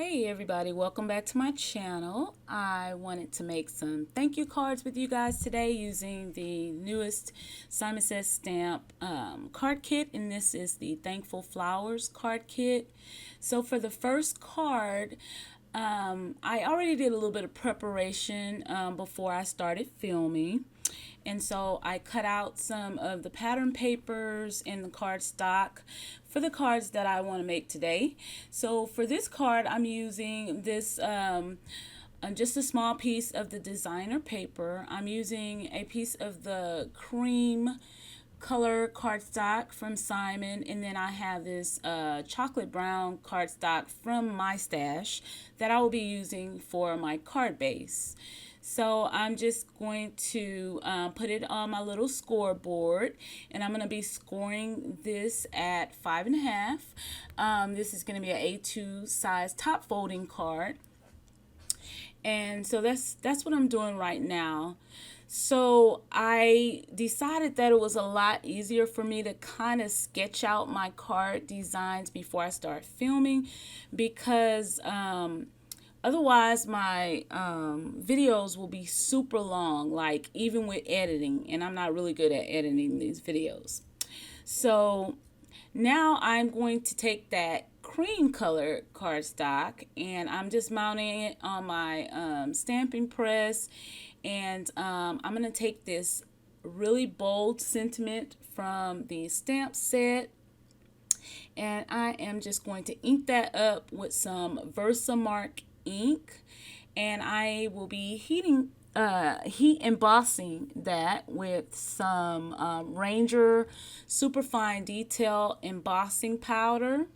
Hey everybody, welcome back to my channel. I wanted to make some thank you cards with you guys today using the newest Simon Says Stamp card kit, and this is the Thankful Flowers card kit. So for the first card, I already did a little bit of preparation before I started filming. And so I cut out some of the pattern papers and the cardstock for the cards that I want to make today. So for this card, I'm using this just a small piece of the designer paper. I'm using a piece of the cream color cardstock from Simon, and then I have this chocolate brown cardstock from my stash that I will be using for my card base. So I'm just going to put it on my little scoreboard, and I'm going to be scoring this at 5.5. This is going to be an A2 size top folding card, and so that's what I'm doing right now. So I decided that it was a lot easier for me to kind of sketch out my card designs before I start filming, because otherwise my videos will be super long, like even with editing, and I'm not really good at editing these videos. So now I'm going to take that cream color cardstock, and I'm just mounting it on my stamping press, and I'm going to take this really bold sentiment from the stamp set, and I am just going to ink that up with some Versamark ink, and I will be heat embossing that with some Ranger Superfine Detail embossing powder,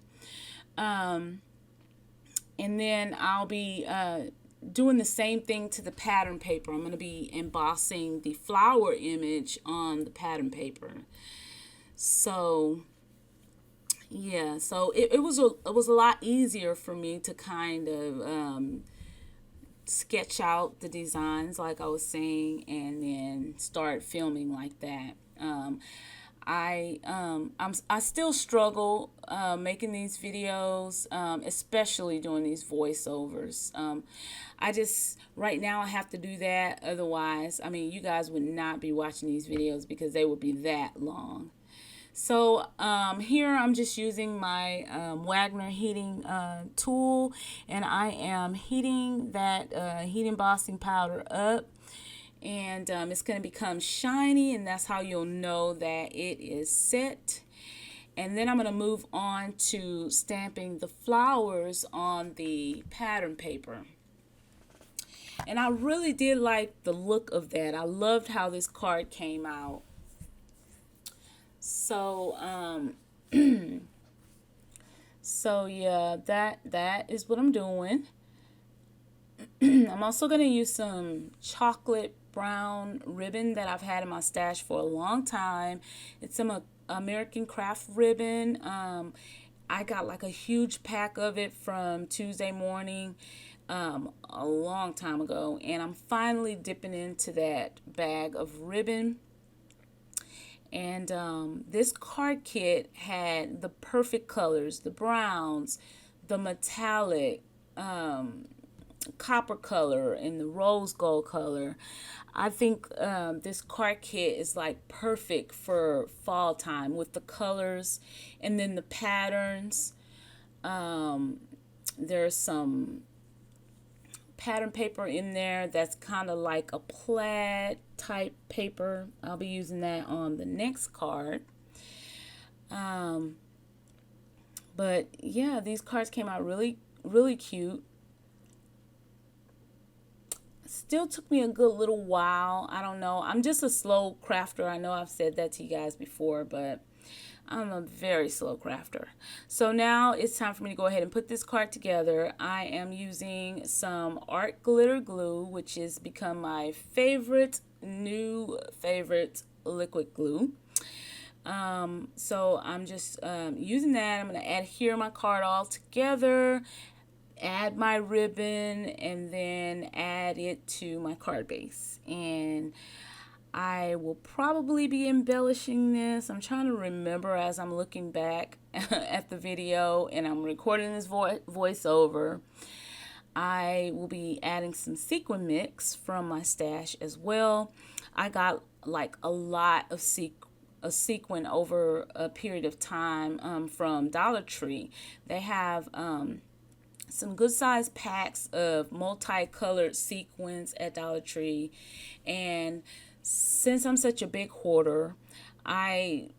and then I'll be doing the same thing to the pattern paper. I'm going to be embossing the flower image on the pattern paper. So yeah, so it was a lot easier for me to kind of sketch out the designs like I was saying, and then start filming like that. I still struggle making these videos, especially doing these voiceovers. I just right now I have to do that. Otherwise, I mean, you guys would not be watching these videos because they would be that long. So here I'm just using my Wagner heating tool, and I am heating that heat embossing powder up, and it's going to become shiny, and that's how you'll know that it is set. And then I'm going to move on to stamping the flowers on the pattern paper. And I really did like the look of that. I loved how this card came out. So so yeah, that is what I'm doing. I'm also going to use some chocolate brown ribbon that I've had in my stash for a long time. It's some American Craft ribbon. I got like a huge pack of it from Tuesday Morning a long time ago, and I'm finally dipping into that bag of ribbon. And this card kit had the perfect colors, the browns, the metallic, copper color, and the rose gold color. I think this card kit is like perfect for fall time with the colors and then the patterns. There's some pattern paper in there that's kind of like a plaid type paper. I'll be using that on the next card. But yeah, these cards came out really cute. Still took me a good little while. I don't know. I'm just a slow crafter. I know I've said that to you guys before, but I'm a very slow crafter. So now it's time for me to go ahead and put this card together. I am using some art glitter glue, which has become my new favorite liquid glue. So I'm just using that. I'm going to adhere my card all together, add my ribbon, and then add it to my card base. And I will probably be embellishing this. I'm trying to remember as I'm looking back at the video and I'm recording this voiceover, I will be adding some sequin mix from my stash as well. I got like a lot of sequin over a period of time from Dollar Tree. They have some good sized packs of multicolored sequins at Dollar Tree. And since I'm such a big hoarder, I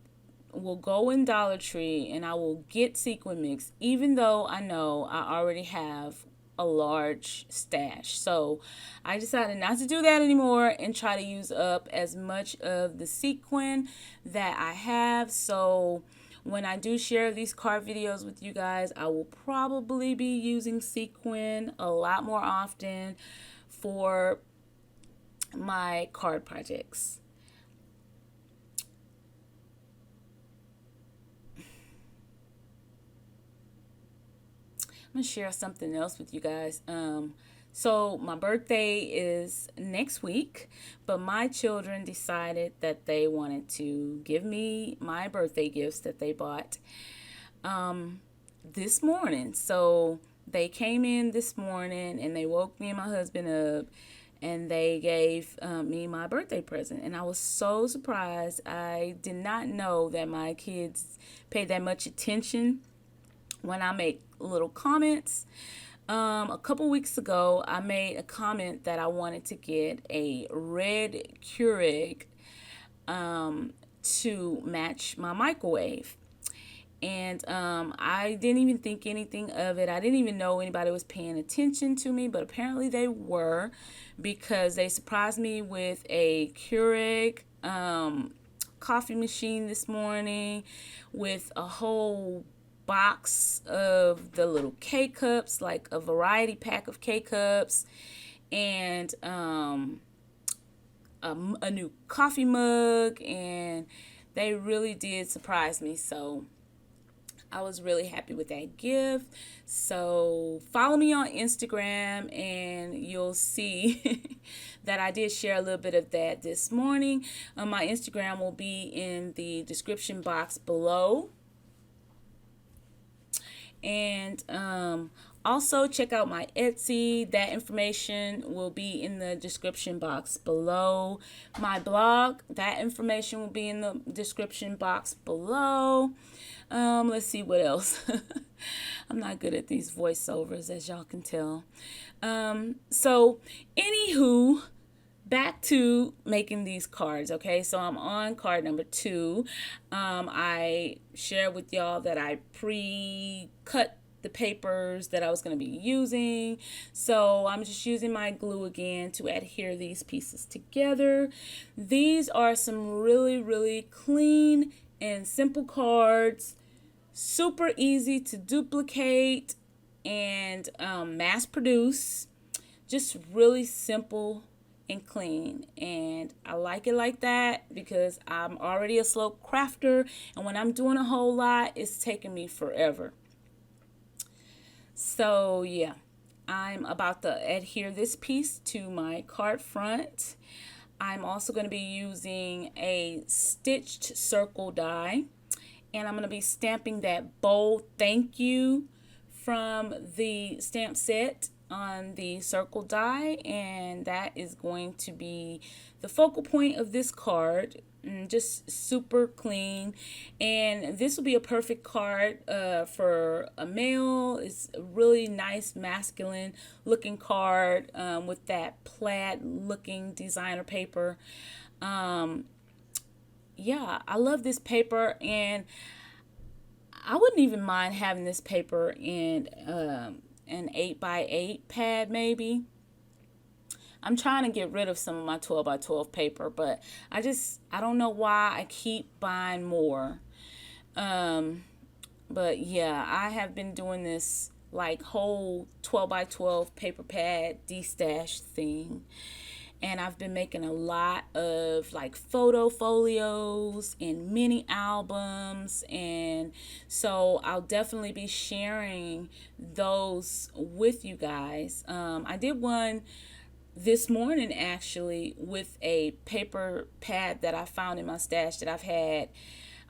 will go in Dollar Tree and I will get sequin mix, even though I know I already have a large stash. So I decided not to do that anymore and try to use up as much of the sequin that I have. So when I do share these card videos with you guys, I will probably be using sequin a lot more often for my card projects. I'm gonna share something else with you guys. So my birthday is next week, but my children decided that they wanted to give me my birthday gifts that they bought this morning. So they came in this morning and they woke me and my husband up and they gave me my birthday present. And I was so surprised. I did not know that my kids pay that much attention when I make little comments. A couple weeks ago, I made a comment that I wanted to get a red Keurig to match my microwave. And I didn't even think anything of it. I didn't even know anybody was paying attention to me, but apparently they were, because they surprised me with a Keurig coffee machine this morning with a whole box of the little K-cups, like a variety pack of K-cups, and a new coffee mug, and they really did surprise me. So I was really happy with that gift. So follow me on Instagram and you'll see that I did share a little bit of that this morning. My Instagram will be in the description box below. And also check out my Etsy. That information will be in the description box below. My blog, that information will be in the description box below. Let's see what else. I'm not good at these voiceovers, as y'all can tell. So anywho, back to making these cards. Okay, so I'm on card number 2. I shared with y'all that I pre-cut the papers that I was going to be using. So I'm just using my glue again to adhere these pieces together. These are some really, really clean and simple cards. Super easy to duplicate and mass produce. Just really simple and clean, and I like it like that because I'm already a slow crafter, and when I'm doing a whole lot, it's taking me forever. So yeah, I'm about to adhere this piece to my card front. I'm also going to be using a stitched circle die, and I'm going to be stamping that bold thank you from the stamp set on the circle die, and that is going to be the focal point of this card. Just super clean, and this will be a perfect card for a male. It's a really nice masculine looking card with that plaid looking designer paper. Yeah, I love this paper, and I wouldn't even mind having this paper in an 8x8 pad maybe. I'm trying to get rid of some of my 12x12 paper, but I don't know why I keep buying more. But yeah, I have been doing this like whole 12x12 paper pad de-stash thing. And I've been making a lot of like photo folios and mini albums. And so I'll definitely be sharing those with you guys. I did one this morning actually with a paper pad that I found in my stash that I've had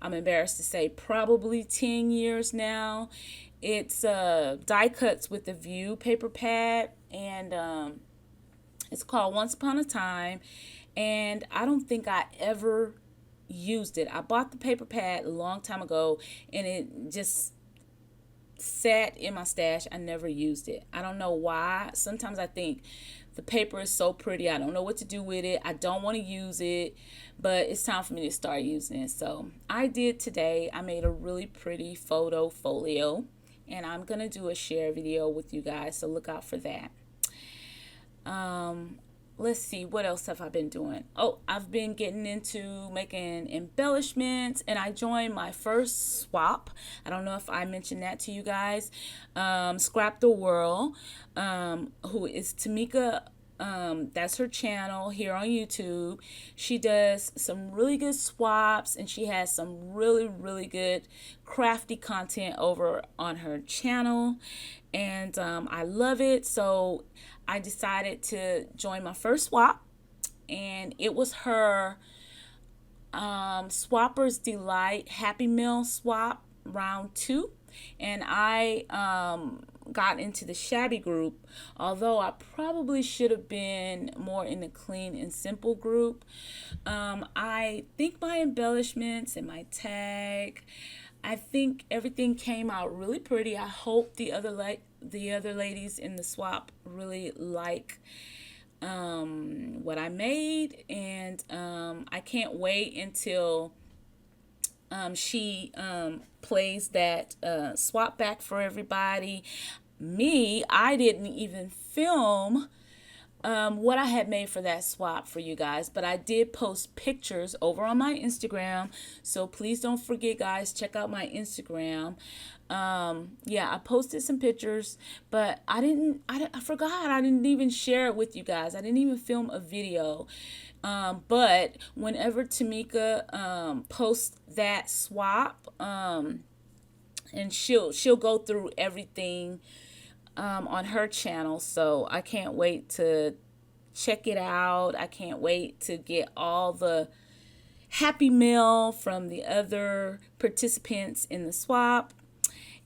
I'm embarrassed to say probably 10 years now. It's Die Cuts with a View paper pad, and it's called Once Upon a Time, and I don't think I ever used it. I bought the paper pad a long time ago, and it just sat in my stash. I never used it. I don't know why. Sometimes I think the paper is so pretty. I don't know what to do with it. I don't want to use it, but it's time for me to start using it. So I did today. I made a really pretty photo folio, and I'm going to do a share video with you guys. So look out for that. Let's see, what else have I been doing? Oh, I've been getting into making embellishments, and I joined my first swap. I don't know if I mentioned that to you guys. Scrap the World, who is Tamika. That's her channel here on YouTube. She does some really good swaps, and she has some really good crafty content over on her channel, and I love it. So I decided to join my first swap, and it was her Swapper's Delight Happy Meal swap round 2, and I got into the shabby group, although I probably should have been more in the clean and simple group. I think my embellishments and my tag, I think everything came out really pretty. I hope the other ladies in the swap really like what I made, and I can't wait until she plays that swap back for everybody. I didn't even film what I had made for that swap for you guys, but I did post pictures over on my Instagram, so please don't forget, guys, check out my Instagram. Yeah, I posted some pictures, but I forgot I didn't even share it with you guys. I didn't even film a video. But whenever Tamika posts that swap, and she'll go through everything on her channel, so I can't wait to check it out. I can't wait to get all the happy mail from the other participants in the swap.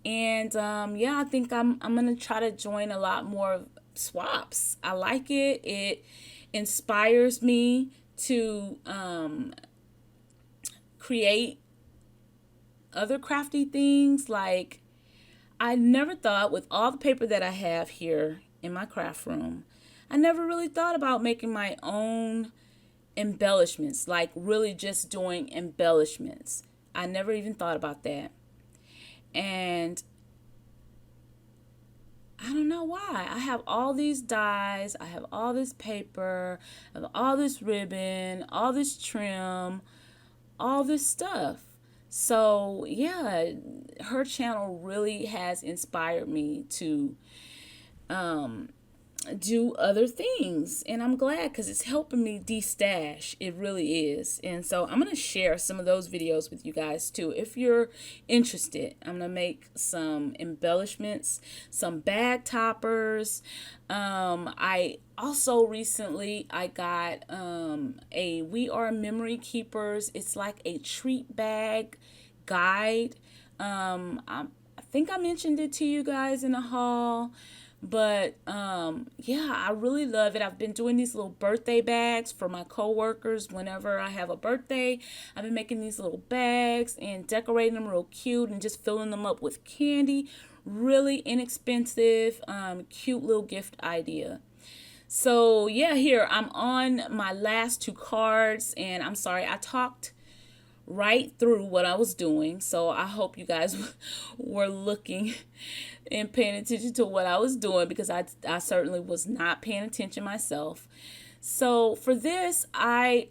And yeah, I think I'm gonna try to join a lot more swaps. I like it. It inspires me to create other crafty things. Like, I never thought, with all the paper that I have here in my craft room, I never really thought about making my own embellishments, like really just doing embellishments. I never even thought about that. And I don't know why. I have all these dies, I have all this paper, I have all this ribbon, all this trim, all this stuff. So yeah, her channel really has inspired me to do other things, and I'm glad, because it's helping me de-stash. It really is. And so I'm going to share some of those videos with you guys too if you're interested. I'm going to make some embellishments, some bag toppers. I also recently I got a We Are Memory Keepers. It's like a treat bag guide. I think I mentioned it to you guys in the haul. But yeah, I really love it. I've been doing these little birthday bags for my coworkers. Whenever I have a birthday, I've been making these little bags and decorating them real cute and just filling them up with candy. Really inexpensive, cute little gift idea. So yeah, here I'm on my last 2 cards, and I'm sorry I talked right through what I was doing. So I hope you guys were looking and paying attention to what I was doing, because I certainly was not paying attention myself. So for this, I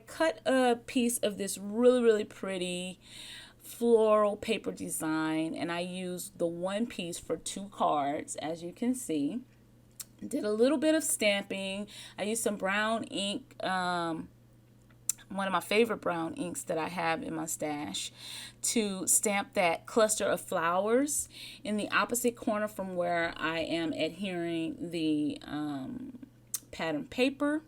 cut a piece of this really pretty floral paper design, and I used the one piece for 2 cards, as you can see. Did a little bit of stamping. I used some brown ink, one of my favorite brown inks that I have in my stash, to stamp that cluster of flowers in the opposite corner from where I am adhering the pattern paper.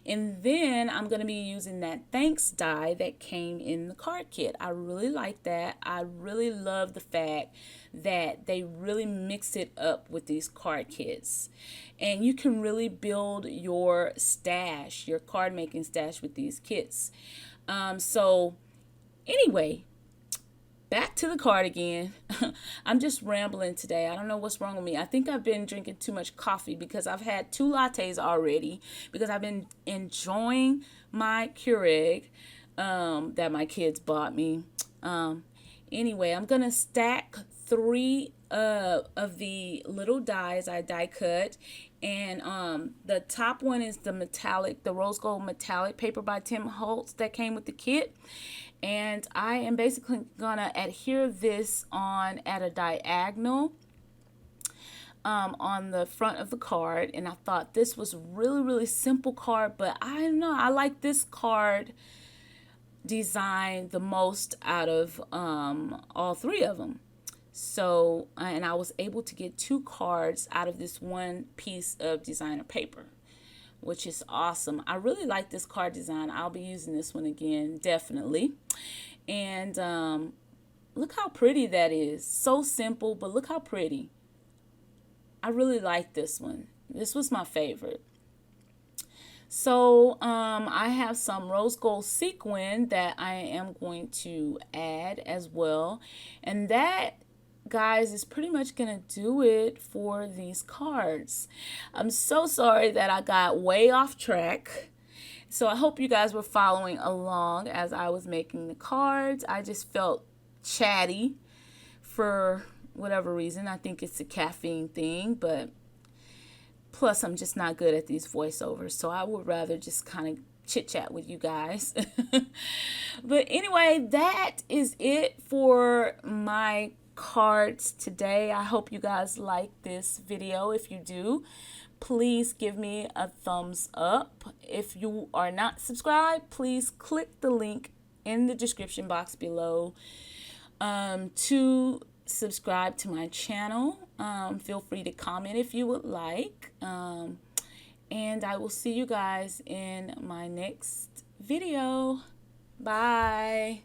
And then I'm going to be using that thanks die that came in the card kit. I really like that. I really love the fact that they really mix it up with these card kits. And you can really build your stash, your card making stash with these kits. So anyway, back to the card again. I'm just rambling today. I don't know what's wrong with me. I think I've been drinking too much coffee because I've had 2 lattes already because I've been enjoying my Keurig that my kids bought me. Anyway, I'm going to stack 3 of the little dies I die cut. And the top one is the metallic, the rose gold metallic paper by Tim Holtz that came with the kit. And I am basically gonna adhere this on at a diagonal on the front of the card. And I thought this was really simple card, but I don't know, I like this card design the most out of all 3 of them. So, and I was able to get 2 cards out of this one piece of designer paper, which is awesome. I really like this card design. I'll be using this one again, definitely. And look how pretty that is. So simple, but look how pretty. I really like this one. This was my favorite. So I have some rose gold sequin that I am going to add as well. And that, guys, is pretty much gonna do it for these cards. I'm so sorry that I got way off track. So I hope you guys were following along as I was making the cards. I just felt chatty for whatever reason. I think it's a caffeine thing, but plus I'm just not good at these voiceovers. So I would rather just kind of chit chat with you guys. But anyway, that is it for my cards today. I hope you guys like this video. If you do, please give me a thumbs up. If you are not subscribed, please click the link in the description box below to subscribe to my channel. Feel free to comment if you would like. And I will see you guys in my next video. Bye.